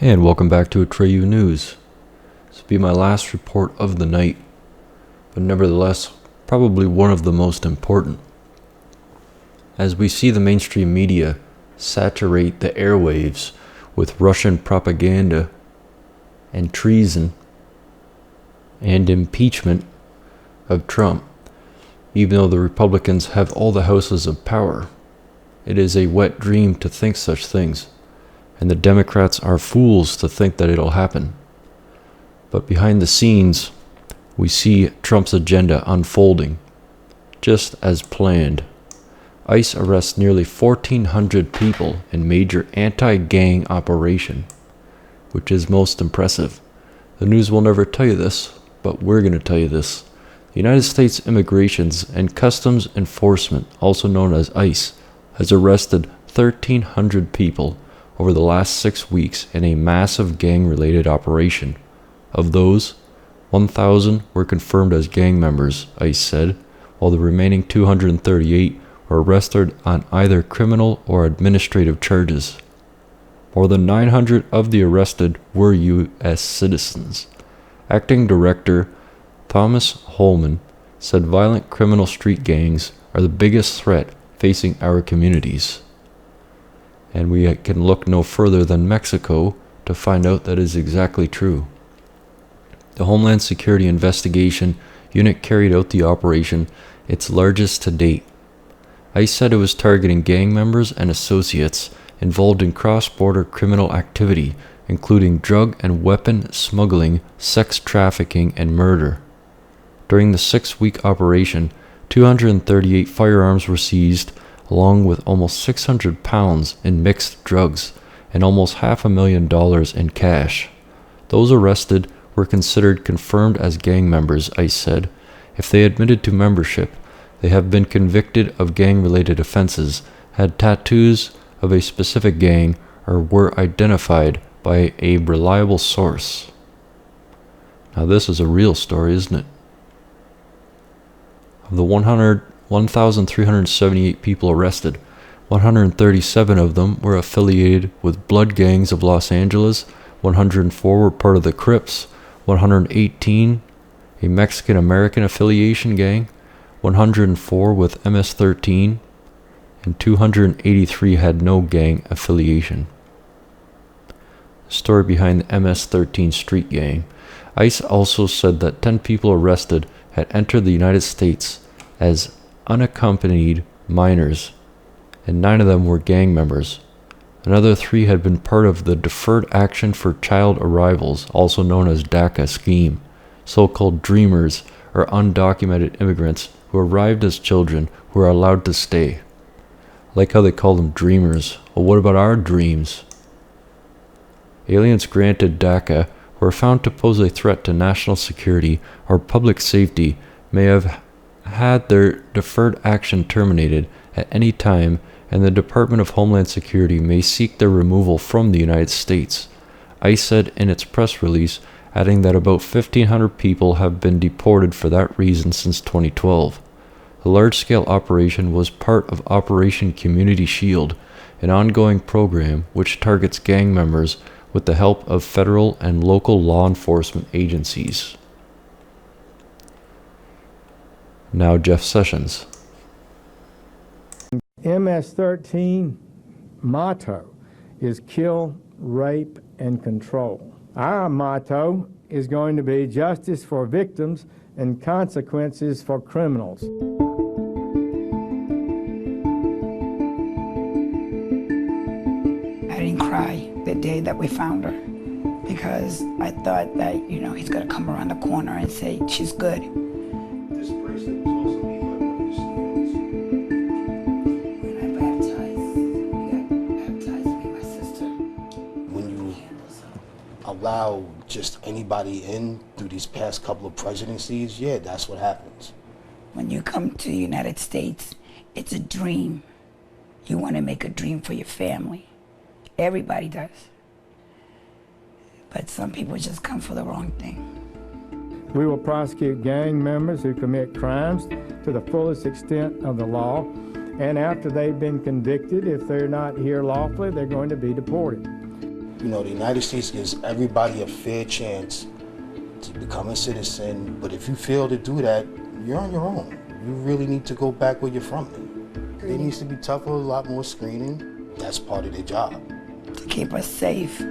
And welcome back to Atreyu News. This will be my last report of the night, but nevertheless, probably one of the most important. As we see the mainstream media saturate the airwaves with Russian propaganda and treason and impeachment of Trump, even though the Republicans have all the houses of power, it is a wet dream to think such things. And the Democrats are fools to think that it'll happen. But behind the scenes, we see Trump's agenda unfolding, just as planned. ICE arrests nearly 1,400 people in major anti-gang operation, which is most impressive. The news will never tell you this, but we're going to tell you this. The United States Immigrations and Customs Enforcement, also known as ICE, has arrested 1,300 people over the last 6 weeks in a massive gang-related operation. Of those, 1,000 were confirmed as gang members, ICE said, while the remaining 238 were arrested on either criminal or administrative charges. More than 900 of the arrested were U.S. citizens. Acting Director Thomas Holman said violent criminal street gangs are the biggest threat facing our communities. And we can look no further than Mexico to find out that is exactly true. The Homeland Security Investigation Unit carried out the operation, its largest to date. ICE said it was targeting gang members and associates involved in cross-border criminal activity, including drug and weapon smuggling, sex trafficking, and murder. During the 6-week operation, 238 firearms were seized, along with almost 600 pounds in mixed drugs and almost $500,000 in cash. Those arrested were considered confirmed as gang members, ICE said. If they admitted to membership, they have been convicted of gang-related offenses, had tattoos of a specific gang, or were identified by a reliable source. Now this is a real story, isn't it? Of the 1,378 people arrested, 137 of them were affiliated with blood gangs of Los Angeles, 104 were part of the Crips, 118 a Mexican-American affiliation gang, 104 with MS-13, and 283 had no gang affiliation. The story behind the MS-13 street gang. ICE also said that 10 people arrested had entered the United States as unaccompanied minors, and 9 of them were gang members. Another 3 had been part of the Deferred Action for Child Arrivals, also known as DACA scheme. So-called dreamers are undocumented immigrants who arrived as children who are allowed to stay. I like how they call them dreamers. Well, what about our dreams? Aliens granted DACA who are found to pose a threat to national security or public safety may have had their deferred action terminated at any time, and the Department of Homeland Security may seek their removal from the United States. ICE said in its press release, adding that about 1,500 people have been deported for that reason since 2012. The large-scale operation was part of Operation Community Shield, an ongoing program which targets gang members with the help of federal and local law enforcement agencies. Now Jeff Sessions. MS-13 motto is kill, rape, and control. Our motto is going to be justice for victims and consequences for criminals. I didn't cry the day that we found her because I thought that, he's going to come around the corner and say, she's good. This bracelet was also made by one of your students. When I baptized, me and my sister. When you allow just anybody in through these past couple of presidencies, yeah, that's what happens. When you come to the United States, it's a dream. You want to make a dream for your family. Everybody does. But some people just come for the wrong thing. We will prosecute gang members who commit crimes to the fullest extent of the law, and after they've been convicted, if they're not here lawfully, they're going to be deported. You know, the United States gives everybody a fair chance to become a citizen, but if you fail to do that, you're on your own. You really need to go back where you're from. There needs to be tougher, a lot more screening. That's part of their job. To keep us safe.